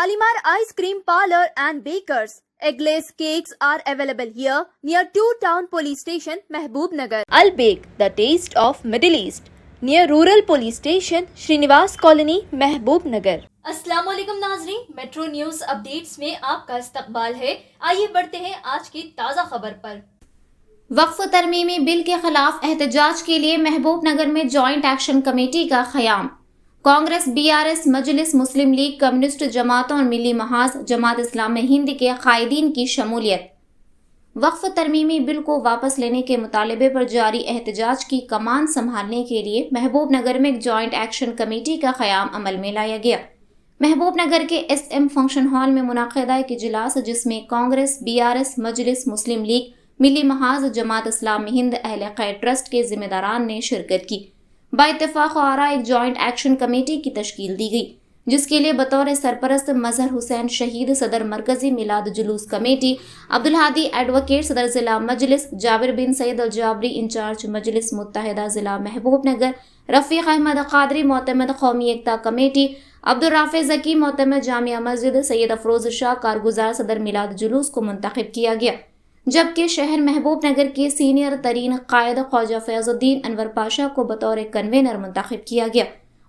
Shalimar Ice Cream Parlor and Bakers. Eggless cakes are available here near 2 Town Police Station, Mehboob-Nagar. Al Bake, the taste of Middle East, near Rural Police Station, Srinivas Colony, Mehboob-Nagar. अस्सलाम वालेकुम नाज़रीन, metro news updates में आपका इस्तकबाल है। आइए बढ़ते हैं आज की ताज़ा खबर पर। वक्फ तरमीमी बिल के खिलाफ एहतजाज के लिए महबूब नगर में जॉइंट एक्शन कमेटी का क़याम। कांग्रेस, बीआरएस, मजलिस, मुस्लिम लीग, कम्युनिस्ट जमातों और मिली महाज जमात इस्लामी हिंद के कायदीन की शमूलियत। वक्फ तरमीमी बिल को वापस लेने के मुतालबे पर जारी एहतजाज की कमान संभालने के लिए महबूब नगर में एक जॉइंट एक्शन कमेटी का क़याम अमल में लाया गया। महबूब नगर के SM फंक्शन हॉल में मुनाक़िदा एक इजलास जिसमें कांग्रेस, बीआरएस, मजलिस, मुस्लिम लीग, मिली महाज जमात इस्लामी हिंद अहले खैर ट्रस्ट के जिम्मेदारान ने शिरकत की। बाइत्तेफाक आरा एक जॉइंट एक्शन कमेटी की तश्कील दी गई, जिसके लिए बतौर सरपरस्त मजहर हुसैन शहीद सदर मरकजी मिलाद जुलूस कमेटी, अब्दुल हादी एडवोकेट सदर जिला मजलिस, जाबिर बिन सैयद अल जाबरी इंचार्ज मजलिस मुत्तहिदा जिला महबूब नगर, रफ़ीक अहमद कादरी मोतमद कौमी एकता कमेटी, अब्दुल राफे ज़की मोतमद जामिया मस्जिद, सैयद अफरोज शाह कारगुजार सदर मिलाद जुलूस को मुंतखब किया गया। जबकि शहर महबूब नगर के सीनियर तरीन कायद ख्वाजा फैजुद्दीन अनवर पाशा को बतौर कन्वेनर मुंतखब किया गया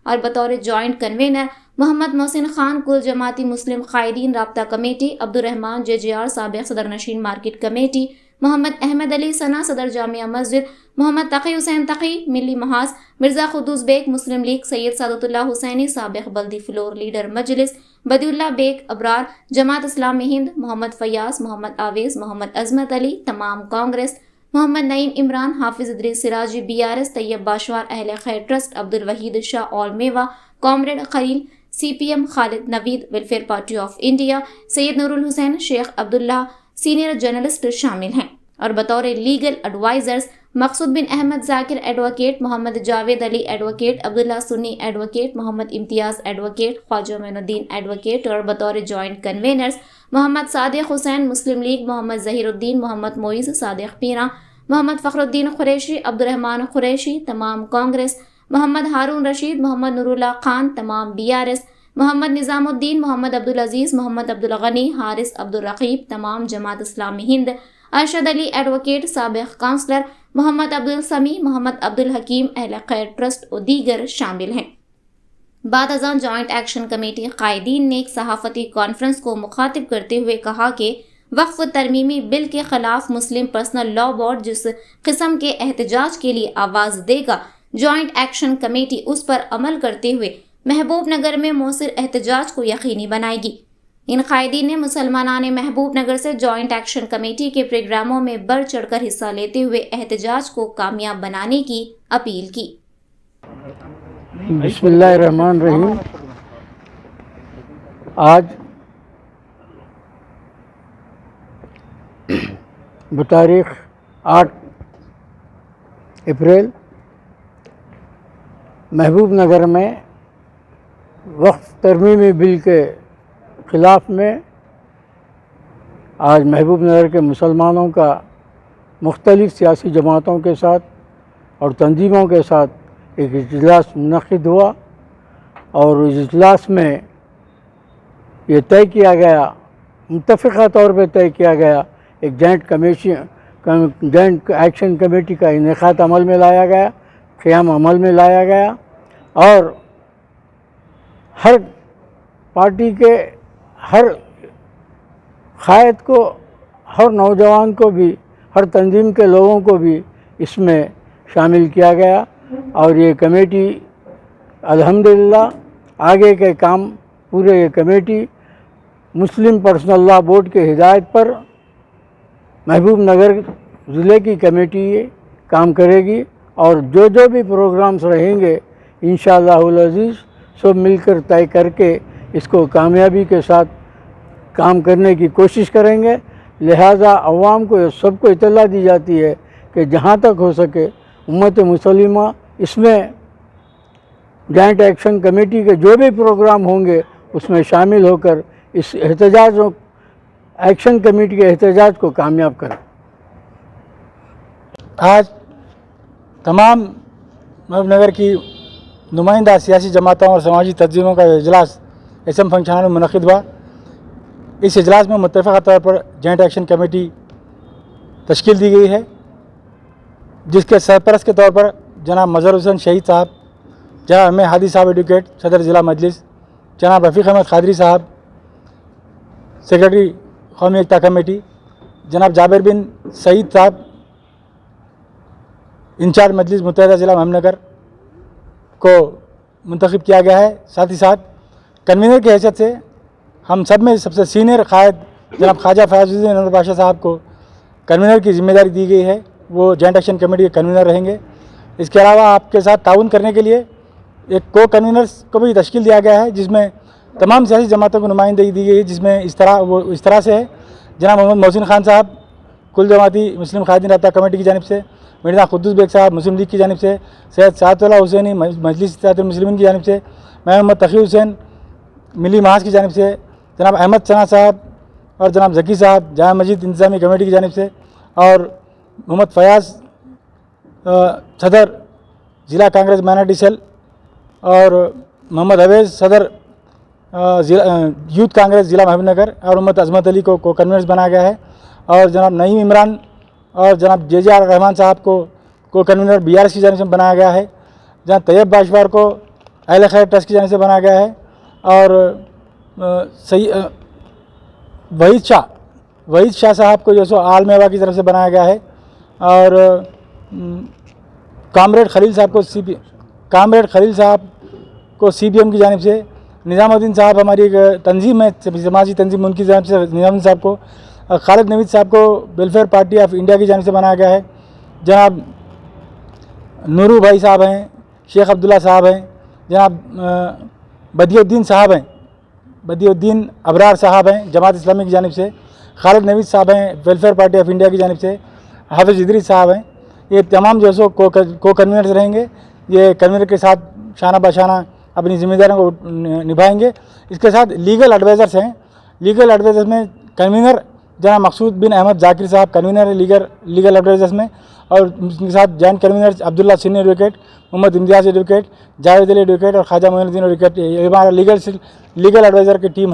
और बतौर जॉइंट कन्वेनर मोहम्मद मोहसिन खान कुल जमाती मुस्लिम कायदीन राब्ता कमेटी, अब्दुल रहमान JJR साबिक़ सदर नशीन मार्केट कमेटी, मोहम्मद अहमद अली सना सदर जामिया मस्जिद, मोहम्मद तकी हुसैन तकी मिली महाज, मिर्जा खुदूस बेग मुस्लिम लीग, सैयद सादतुल्लाह हुसैनी साबिक़ बल्दी फ्लोर लीडर मजलिस, बदिउल्लाह बेग अबरार जमात इस्लामी हिंद, मोहम्मद फयाज, मोहम्मद आवेज, मोहम्मद अजमत अली तमाम कांग्रेस, मोहम्मद नईम इमरान, हाफिज Idris Siraji BRS, Tayyab Bashwar Ahle Khair trust, Abdul Waheed Shah all मेवा, comrade Khalil CPM, Khalid Naveed welfare party of India, Syed Noorul Hussain, Sheikh Abdullah senior journalist शामिल हैं और बतौर legal advisers Maqsood bin Ahmed Zakir advocate, Mohammed Javed Ali advocate, Abdullah Sunni advocate, Mohammed Imtiaz advocate, Khwaja Moinuddin advocate और बतौर joint conveners Mohammed Sadiq Hussain Muslim League, Mohammed Zaheeruddin, Mohammed Moiz Sadiq Peera, Mohammed Fakhruddin Qureshi, Abdurrahman Qureshi तमाम कांग्रेस, मोहम्मद हारून रशीद, मोहम्मद नूरुल्लाह खान तमाम BRS, मोहम्मद निज़ामुद्दीन, मोहम्मद अब्दुल अजीज़, मोहम्मद अब्दुल गनी, हारिस अब्दुल रकीब तमाम जमात इस्लामी हिंद, अरशद अली एडवोकेट साबिक़ काउंसलर, मोहम्मद अब्दुल समी, मोहम्मद अब्दुल हकीम अहले खैर ट्रस्ट और दीगर शामिल हैं। बाद अज़ां जॉइंट एक्शन कमेटी कायदीन ने एक सहाफ़ती कॉन्फ्रेंस को मुखातिब करते हुए कहा कि वक्फ तरमीमी बिल के खिलाफ मुस्लिम पर्सनल लॉ बोर्ड जिस किस्म के एहतजाज के लिए आवाज़ देगा, जॉइंट एक्शन कमेटी उस पर अमल करते हुए महबूब नगर में मौसर एहतजाज को यकीनी बनाएगी। इन कायदीन ने मुसलमानान महबूब नगर से जॉइंट एक्शन कमेटी के प्रोग्रामों में बढ़ चढ़कर हिस्सा लेते हुए एहतजाज को कामयाब बनाने की अपील की। बिस्मिल्लाहिर्रहमानिर्रहीम। आज बतारीख 8 अप्रैल महबूब नगर में वक्फ तरमीमी बिल के ख़िलाफ़ में आज महबूब नगर के मुसलमानों का मुख्तलिफ़ सियासी जमातों के साथ और तंजीमों के साथ एक इजलास मुनक़िद हुआ और इस इजलास में ये तय किया गया, मुत्तफ़िक़ा तौर पर तय किया गया, एक जॉइंट एक्शन कमेटी का इनेक़ाद अमल में लाया गया, क़याम अमल में लाया गया और हर पार्टी के हर क़ायद को, हर नौजवान को भी, हर तंजीम के लोगों को भी इसमें शामिल किया गया और ये कमेटी अल्हम्दुलिल्लाह आगे के काम पूरे ये कमेटी मुस्लिम पर्सनल लॉ बोर्ड के हिदायत पर महबूब नगर ज़िले की कमेटी ये काम करेगी और जो भी प्रोग्राम्स रहेंगे इंशाअल्लाहुल अज़ीज़ सब मिलकर तय करके इसको कामयाबी के साथ काम करने की कोशिश करेंगे। लिहाजा अवाम को सबको इत्तला दी जाती है कि जहाँ तक हो सके उम्मत मुसलिमा इसमें जॉइंट एक्शन कमेटी के जो भी प्रोग्राम होंगे उसमें शामिल होकर इस एहतजाज एक्शन कमेटी के एहतजाज को कामयाब करें। आज तमाम महबूब नगर की नुमाइंदा सियासी जमातों और समाजी तंजीमों का इजलास SM फंक्शन में मुनक़िद हुआ। इस इजलास में मुत्तफ़क़ा तौर पर जॉइंट एक्शन कमेटी तश्कील दी गई है, जिसके सरपरस्त के तौर पर जनाब मज़हर हुसैन शहीद साहब, जनाब एम हादी साहब एडवोकेट सदर ज़िला मजलिस, जनाब रफ़ीक़ अहमद क़ादरी साहब सेक्रेटरी कौमी एकता कमेटी, जनाब जाबिर बिन सईद साहब इंचार्ज मजलिस मुत्तहिदा ज़िला महबूबनगर को मुंतखब किया गया है। साथ ही साथ कन्वीनर की हैसियत से हम सब में सबसे सीनियर कायद जनाब ख्वाजा फयाजुद्दीन अनवर पाशा साहब को कन्वीनर की जिम्मेदारी दी गई है, वो जॉइंट एक्शन कमेटी के कन्वीनर रहेंगे। इसके अलावा आपके साथ ताउन करने के लिए एक को कन्वीनर्स को भी तश्कील दिया गया है, जिसमें तमाम सियासी जमातों को नुमाइंदगी दी गई है, जिसमें इस तरह से है जनाब मोहम्मद मोहसिन खान साहब कुल जमाती मुस्लिम क़ायदीन राब्ता कमेटी की जानिब से, मिर्ज़ा कुद्दूस बेग साहब मुस्लिम लीग की जानिब से, सैयद सादतुल्लाह हुसैनी मजलिस इत्तेहादुल मुस्लिमीन की जानिब से, मोहम्मद तक़ी हुसैन मिली महाज की जानिब से, जनाब अहमद सना साहब और जनाब जकी साहब जामा मस्जिद इंतज़ामी कमेटी की जानिब से, और मोहम्मद फयाज़ सदर ज़िला कांग्रेस माइनॉरिटी सेल, और मोहम्मद अवैज़ सदर यूथ कांग्रेस ज़िला महबूबनगर, और मोहम्मद अज़मत अली को कन्वीनर्स बनाया गया है, और जनाब नईम इमरान और जनाब JJR रहमान साहब को कन्वीनर BRS की जानिब से बनाया गया है। जहाँ तैयब बाशवार को अहले खैर ट्रस्ट की जानिब से बनाया गया है, और वहीद शाह साहब को जो सो आल मेवा की तरफ से बनाया गया है, और कामरेड खलील साहब को CPM की जानिब से, निज़ामुद्दीन साहब हमारी एक तंजीम है समाजी तंजीम, उनकी जानिब से निज़ामुद्दीन साहब को, खालिद नवीद साहब को वेलफेयर पार्टी ऑफ इंडिया की जानिब से बनाया गया है। जनाब नूरू भाई साहब हैं, शेख अब्दुल्ला साहब हैं, जनाब बदियुद्दीन साहब हैं, बदियुद्दीन अबरार साहब हैं जमात इस्लामी की जानिब से, खालिद नवीद साहब हैं वेलफेयर पार्टी ऑफ इंडिया की जानिब से, हाफिज़ इदरीस साहब हैं। ये तमाम जो सो को कन्वीनर्स रहेंगे। ये कन्वीनर के साथ शाना बशाना अपनी जिम्मेदारियों को निभाएंगे। इसके साथ लीगल एडवाइज़र्स हैं। लीगल एडवाइज़र्स में कन्वीनर जनाब मकसूद बिन अहमद जाकिर साहब कन्वीनर है लीगल एडवाइज़र्स में, और उनके साथ जॉइंट कन्वीनर्स अब्दुल्ला सिन्नी एडवोकेट, मोहम्मद इम्तियाज़ एडवोकेट, जावेद अली एडवोकेट और ख्वाजा मोइनुद्दीन एडवोकेट। ये हमारा लीगल एडवाइज़र की टीम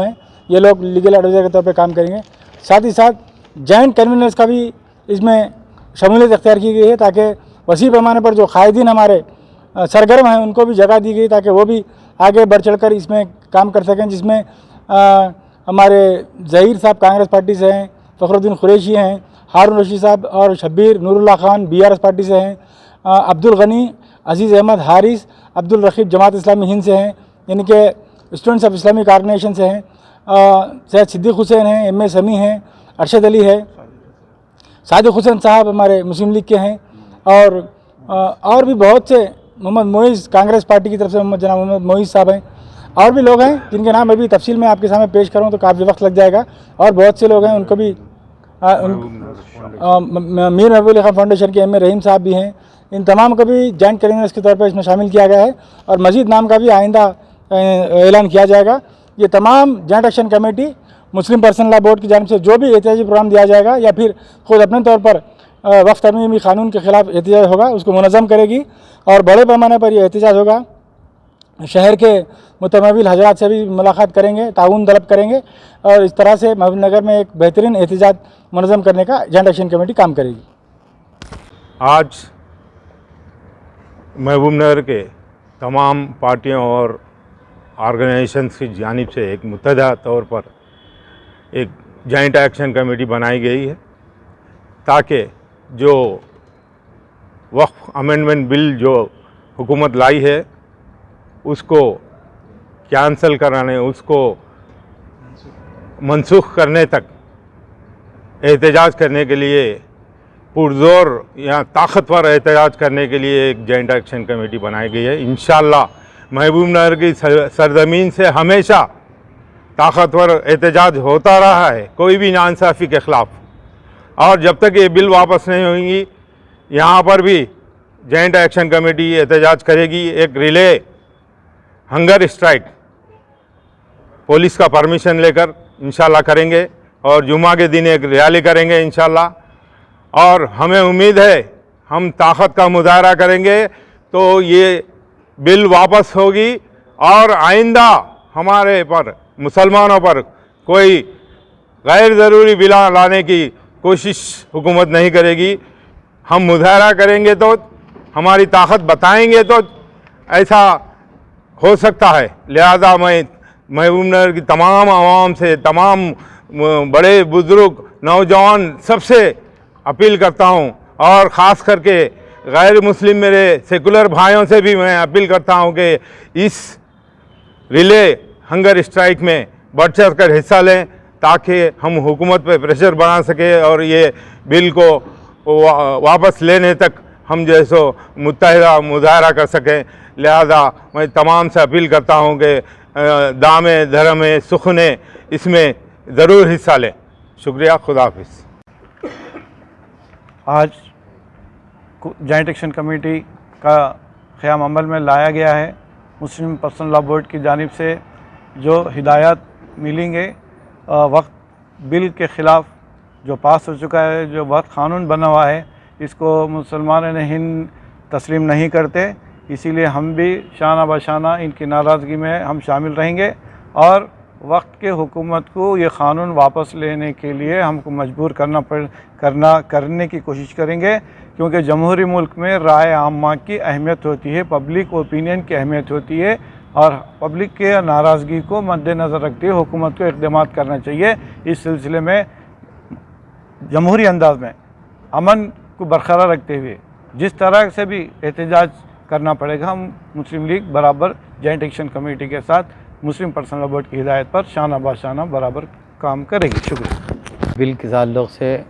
है। ये लोग लीगल एडवाइज़र के तौर पर काम करेंगे। साथ ही साथ जॉइंट कन्वीनर्स का भी इसमें शमूलियत अख्तियार की गई है, ताकि वसी पैमाने पर जो कायदीन हमारे सरगर्म हैं उनको भी जगह दी गई, ताकि वो भी आगे बढ़ चढ़कर इसमें काम कर सकें। जिसमें हमारे ज़हीर साहब कांग्रेस पार्टी से हैं, फ़खरुद्दीन कुरैशी हैं, हारून रशीद साहब और शब्बीर नूरुल्लाह खान BRS पार्टी से हैं, अब्दुल गनी, अजीज़ अहमद हारिस, अब्दुल रकीब जमात इस्लामी हिंद से हैं, यानी कि स्टूडेंट्स ऑफ इस्लामिक ऑर्गेनाइजेशन से हैं, सैयद सिद्दीक़ हुसैन हैं, MA समी हैं, अरशद अली है, सादिक हुसैन साहब हमारे मुस्लिम लीग के हैं, और भी बहुत से, मोहम्मद मोइज़ कांग्रेस पार्टी की तरफ से जनाब मोहम्मद मोइज़ साहब हैं, और भी लोग हैं जिनके नाम अभी तफसील में आपके सामने पेश करूँ तो काफ़ी वक्त लग जाएगा। और बहुत से लोग हैं, उनको भी मीर महबूब अली खान फाउंडेशन के MA रहीम साहब भी हैं। इन तमाम को भी जॉइंट कन्वीनर्स के तौर पर इसमें शामिल किया गया है, और मजीद नाम का भी आइंदा ऐलान किया जाएगा। ये तमाम जॉइंट एक्शन कमेटी मुस्लिम पर्सनल लॉ बोर्ड की जानिब से जो भी एहतियाजी प्रोग्राम दिया जाएगा, या फिर खुद अपने तौर पर वक्त तरमीमी कानून के ख़िलाफ़ एहतिजाज होगा, उसको मुनज़्ज़म करेगी, और बड़े पैमाने पर यह एहतिजाज होगा। शहर के मुतमविल हजरात से भी मुलाकात करेंगे, ताउन तलब करेंगे, और इस तरह से महबूबनगर में एक बेहतरीन एहतिजाज मुनज़्ज़म करने का जॉइंट एक्शन कमेटी काम करेगी। आज महबूबनगर के तमाम पार्टियों और ऑर्गेनाइजेशंस की जानिब से एक मुत्तहदा तौर पर एक जॉइंट एक्शन कमेटी बनाई गई है, ताकि जो वक्फ अमेंडमेंट बिल जो हुकूमत लाई है उसको कैंसल कराने, उसको मनसूख करने तक एहतजाज करने के लिए, पुरज़ोर या ताकतवर एहतजाज करने के लिए एक जॉइंट एक्शन कमेटी बनाई गई है। इंशाअल्लाह महबूबनगर की सरजमीन से हमेशा ताकतवर एहतजाज होता रहा है कोई भी नाइंसाफ़ी के ख़िलाफ़, और जब तक ये बिल वापस नहीं होंगी यहाँ पर भी जॉइंट एक्शन कमेटी एहतजाज करेगी। एक रिले हंगर स्ट्राइक पुलिस का परमिशन लेकर इंशाल्लाह करेंगे, और जुमा के दिन एक रैली करेंगे इंशाल्लाह, और हमें उम्मीद है हम ताकत का मुजाहरा करेंगे तो ये बिल वापस होगी, और आइंदा हमारे पर मुसलमानों पर कोई गैर ज़रूरी बिल लाने की कोशिश हुकूमत नहीं करेगी। हम मुजाहरा करेंगे तो, हमारी ताकत बताएंगे तो ऐसा हो सकता है। लिहाजा मैं महबूबनगर की तमाम आवाम से, तमाम बड़े बुज़ुर्ग, नौजवान सबसे अपील करता हूँ, और ख़ास करके गैर मुस्लिम मेरे सेकुलर भाइयों से भी मैं अपील करता हूँ कि इस रिले हंगर स्ट्राइक में बढ़ चढ़ कर हिस्सा लें, ताकि हम हुकूमत पर प्रेशर बना सके और ये बिल को वापस लेने तक हम जैसो मुत्तहिदा मुजाहरा कर सकें। लिहाजा मैं तमाम से अपील करता हूँ कि दामे धर्मे सुखने इसमें ज़रूर हिस्सा लें। शुक्रिया, खुदा हाफिज़। आज जॉइंट एक्शन कमेटी का क़याम अमल में लाया गया है। मुस्लिम पर्सनल लॉ बोर्ड की जानिब से जो हिदायत मिलेंगे, वक्त बिल के ख़िलाफ़ जो पास हो चुका है, जो वक्त क़ानून बना हुआ है, इसको मुसलमान हिंद तस्लीम नहीं करते। इसीलिए हम भी शाना बशाना इनकी नाराज़गी में हम शामिल रहेंगे और वक्त के हुकूमत को ये क़ानून वापस लेने के लिए हमको मजबूर करने की कोशिश करेंगे, क्योंकि जमहूरी मुल्क में राय आम्मा की अहमियत होती है, पब्लिक ओपिनियन की अहमियत होती है, और पब्लिक के नाराज़गी को मद्देनज़र रखते हुए हुकूमत को इक़दाम करना चाहिए। इस सिलसिले में जमहूरी अंदाज में अमन को बरकरार रखते हुए जिस तरह से भी एहतजाज करना पड़ेगा, हम मुस्लिम लीग बराबर जॉइंट एक्शन कमेटी के साथ मुस्लिम पर्सनल लॉ बोर्ड की हिदायत पर शाना बाशाना बराबर काम करेगी। शुक्रिया। बिल के ताल्लुक़ से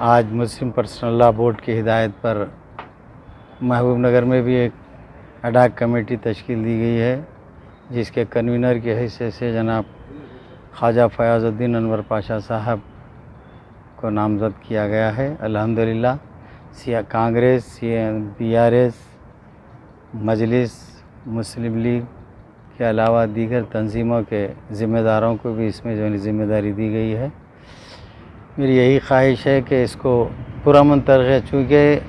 आज मुस्लिम पर्सनल लॉ बोर्ड की हिदायत पर महबूबनगर में भी एक एडॉक कमेटी तश्कील दी गई है, जिसके कन्वीनर की हैसियत से जनाब ख्वाजा फयाज़ुद्दीन अनवर पाशा साहब को नामज़द किया गया है। अल्हम्दुलिल्लाह कांग्रेस, BRS, मजलिस, मुस्लिम लीग के अलावा दीगर तंजीमों के ज़िम्मेदारों को भी इसमें जो ज़िम्मेदारी दी गई है। मेरी यही ख्वाहिश है कि इसको पुरअमन तरक़, चूँकि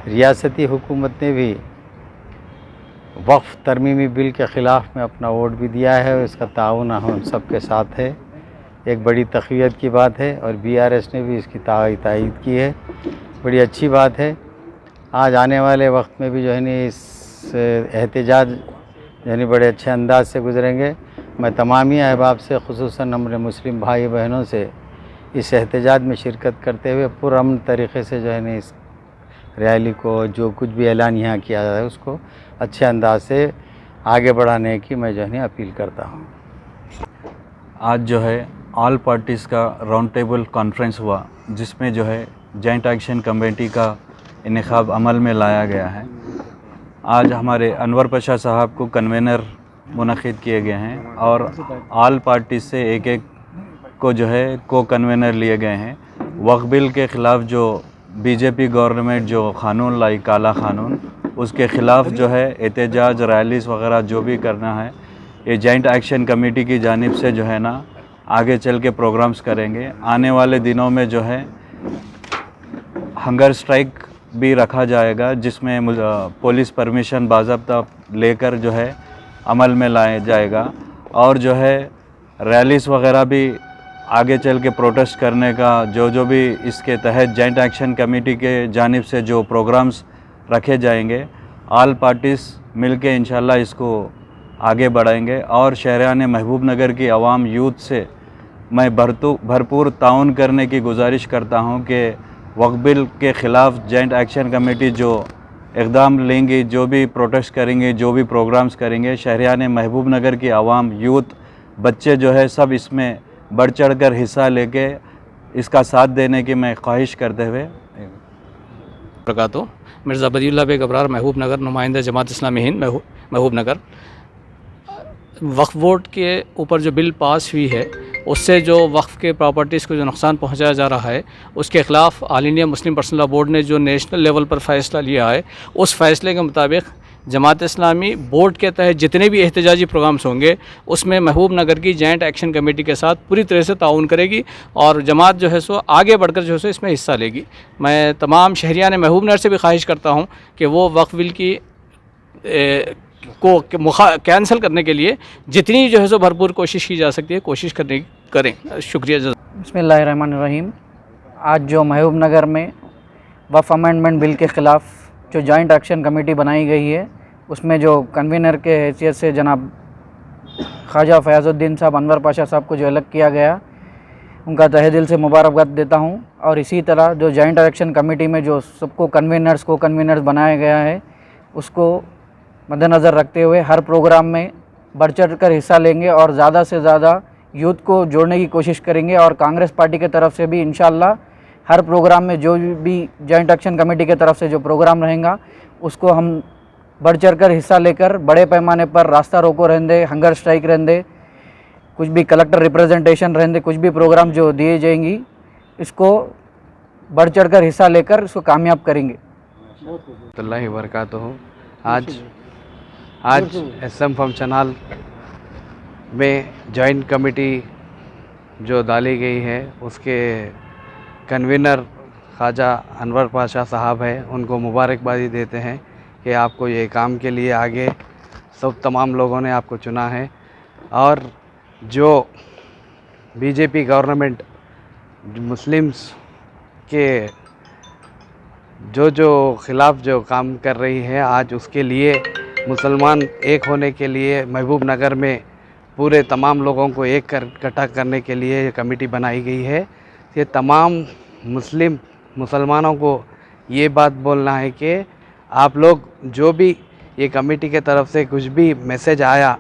रियासती हुकूमत ने भी वक्फ़ तरमीमी बिल के ख़िलाफ़ में अपना वोट भी दिया है और इसका ताउन हम सब के साथ है, एक बड़ी तक़वियत की बात है, और BRS ने भी इसकी तायीद की है, बड़ी अच्छी बात है। आज आने वाले वक्त में भी जो है नी इस एहतजाज यानी बड़े अच्छे अंदाज से गुजरेंगे। मैं तमामी अहबाब से, खुसूसन हमारे मुस्लिम भाई बहनों से इस एहतजाज में शिरकत करते हुए पुरअमन तरीक़े से जो है नी इस रैली को, जो कुछ भी ऐलान यहाँ किया जाए, उसको अच्छे अंदाज से आगे बढ़ाने की मैं जो है अपील करता हूँ। आज जो है ऑल पार्टीज़ का राउंड टेबल कॉन्फ्रेंस हुआ, जिसमें जो है जॉइंट एक्शन कमेटी का इंतखाब अमल में लाया गया है। आज हमारे अनवर पाशा साहब को कन्वेनर मुनक़िद किए गए हैं और ऑल पार्टीज़ से एक एक को जो है को कन्वेनर लिए गए हैं। वक्फ़ बिल के ख़िलाफ़ जो बीजेपी गवर्नमेंट जो क़ानून लाई, काला क़ानून, उसके ख़िलाफ़ जो है एहतजाज, रैलीज़ वग़ैरह जो भी करना है, ये जॉइंट एक्शन कमेटी की जानिब से जो है ना आगे चल के प्रोग्राम्स करेंगे। आने वाले दिनों में जो है हंगर स्ट्राइक भी रखा जाएगा, जिसमें पुलिस परमिशन बाज़ाब्ता लेकर जो है अमल में लाया जाएगा, और जो है रैलीज़ वग़ैरह भी आगे चल के प्रोटेस्ट करने का जो भी इसके तहत जॉइंट एक्शन कमेटी के जानिब से जो प्रोग्राम्स रखे जाएंगे, ऑल पार्टीज़ मिलके इंशाल्लाह इसको आगे बढ़ाएंगे। और शहरान महबूबनगर की आवाम यूथ से मैं भरपूर ताउन करने की गुजारिश करता हूं कि वक्फ़ बिल के ख़िलाफ़ जॉइंट एक्शन कमेटी जो इक़दाम लेंगी, जो भी प्रोटेस्ट करेंगे, जो भी प्रोग्राम्स करेंगे, शहरान महबूबनगर की आवाम, यूथ, बच्चे जो है सब इसमें बढ़ चढ़ कर हिस्सा लेके इसका साथ देने की मैं ख्वाहिश करते हुए तो मिर्ज़ा बदीउल्लाह बेग अबरार, महबूबनगर, नुमाइंदा जमात इस्लामी हिंद महबूबनगर। वक्फ़ बोर्ड के ऊपर जो बिल पास हुई है, उससे जो वक्फ़ के प्रॉपर्टीज़ को जो नुकसान पहुंचाया जा रहा है, उसके ख़िलाफ़ all India Muslim personal law board ने जो नेशनल लेवल पर फ़ैसला लिया है, उस फ़ैसले के मुताबिक जमात इस्लामी बोर्ड के तहत जितने भी एहतजाजी प्रोग्राम्स होंगे, उसमें महबूबनगर की जॉइंट एक्शन कमेटी के साथ पूरी तरह से ताउन करेगी और जमात जो है सो आगे बढ़कर जो है सो इसमें हिस्सा लेगी। मैं तमाम शहरियान महबूबनगर से भी ख्वाहिश करता हूँ कि वो वक्फ़ बिल की को कैंसिल करने के लिए जितनी जो है सो भरपूर कोशिश की जा सकती है, कोशिश करें। शुक्रिया। बिस्मिल्लाहिर्रहमानिर्रहीम। आज जो महबूब नगर में वफ़ अमेंडमेंट बिल के ख़िलाफ़ जो जॉइंट एक्शन कमेटी बनाई गई है, उसमें जो कन्वीनर के हैसियत से जनाब ख्वाजा फयाज़ुद्दीन साहब, अनवर पाशा साहब को जो अलग किया गया, उनका तहे दिल से मुबारकबाद देता हूं। और इसी तरह जो जॉइंट एक्शन कमेटी में जो सबको कन्वीनर्स को कन्वीनर्स बनाया गया है, उसको मद्देनज़र रखते हुए हर प्रोग्राम में बढ़ चढ़ कर हिस्सा लेंगे और ज़्यादा से ज़्यादा यूथ को जोड़ने की कोशिश करेंगे। और कांग्रेस पार्टी की तरफ से भी इंशाअल्लाह हर प्रोग्राम में जो भी जॉइंट एक्शन कमेटी की तरफ से जो प्रोग्राम रहेगा, उसको हम बढ़ चढ़ कर हिस्सा लेकर बड़े पैमाने पर रास्ता रोको रहेंगे, हंगर स्ट्राइक रहेंगे, कुछ भी कलेक्टर रिप्रेजेंटेशन रहेंगे, कुछ भी प्रोग्राम जो दिए जाएंगी, इसको बढ़ चढ़ कर हिस्सा लेकर इसको कामयाब करेंगे। अल्लाह वबरकातुहू। आज एसएम फंक्शन हॉल में जॉइंट कमेटी जो डाली गई है, उसके कन्वीनर ख्वाजा अनवर पाशा साहब है, उनको मुबारकबादी देते हैं कि आपको ये काम के लिए आगे सब तमाम लोगों ने आपको चुना है। और जो बीजेपी गवर्नमेंट मुस्लिम्स के जो ख़िलाफ़ जो काम कर रही है, आज उसके लिए मुसलमान एक होने के लिए महबूब नगर में पूरे तमाम लोगों को इकट्ठा करने के लिए ये कमेटी बनाई गई है। ये तमाम मुसलमानों को ये बात बोलना है कि आप लोग जो भी ये कमेटी के तरफ से कुछ भी मैसेज आया,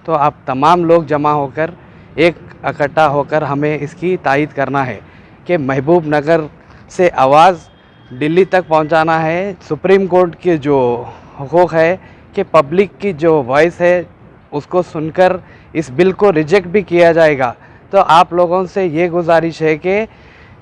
तो आप तमाम लोग जमा होकर इकट्ठा होकर हमें इसकी तायीद करना है कि महबूब नगर से आवाज़ दिल्ली तक पहुंचाना है। सुप्रीम कोर्ट के जो हुकूक है कि पब्लिक की जो वॉइस है उसको सुनकर इस बिल को रिजेक्ट भी किया जाएगा। तो आप लोगों से ये गुजारिश है कि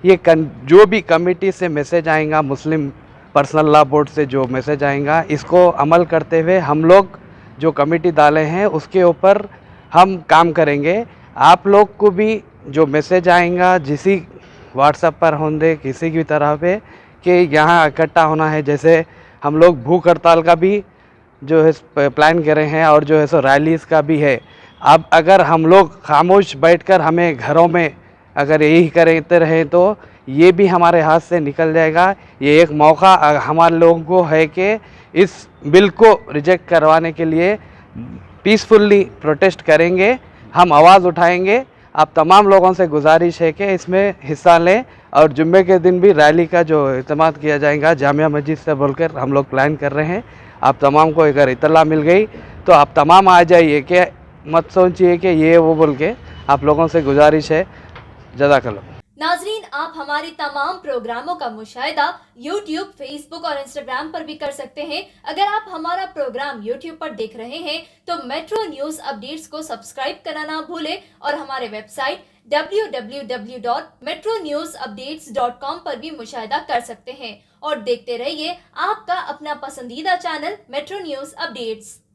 ये जो भी कमेटी से मैसेज आएगा, मुस्लिम पर्सनल लॉ बोर्ड से जो मैसेज आएगा, इसको अमल करते हुए हम लोग जो कमेटी डाले हैं उसके ऊपर हम काम करेंगे। आप लोग को भी जो मैसेज आएगा जिसी व्हाट्सएप पर होंगे किसी भी तरह पे कि यहाँ इकट्ठा होना है, जैसे हम लोग भूख हड़ताल का भी जो है प्लान कर रहे हैं और जो है सो रैलीज़ का भी है। अब अगर हम लोग खामोश बैठकर हमें घरों में अगर यही करते रहें तो ये भी हमारे हाथ से निकल जाएगा। ये एक मौका हमारे लोगों को है कि इस बिल को रिजेक्ट करवाने के लिए पीसफुल्ली प्रोटेस्ट करेंगे, हम आवाज़ उठाएंगे। आप तमाम लोगों से गुजारिश है कि इसमें हिस्सा लें और जुम्मे के दिन भी रैली का जो इत्तेमाद किया जाएगा जामिया मस्जिद से बोलकर हम लोग प्लान कर रहे हैं। आप तमाम को अगर इत्तला मिल गई तो आप तमाम आ जाइए, कि मत सोचिए कि ये वो बोल के। आप लोगों से गुजारिश है। जज़ाकल्लाह। नाजरीन, आप हमारे तमाम प्रोग्रामों का मुशाहिदा YouTube, Facebook और Instagram पर भी कर सकते हैं। अगर आप हमारा प्रोग्राम YouTube पर देख रहे हैं तो मेट्रो न्यूज अपडेट्स को सब्सक्राइब करना ना भूलें और हमारे वेबसाइट www.metronewsupdates.com पर भी मुशाहिदा कर सकते हैं। और देखते रहिए आपका अपना पसंदीदा चैनल मेट्रो न्यूज अपडेट्स।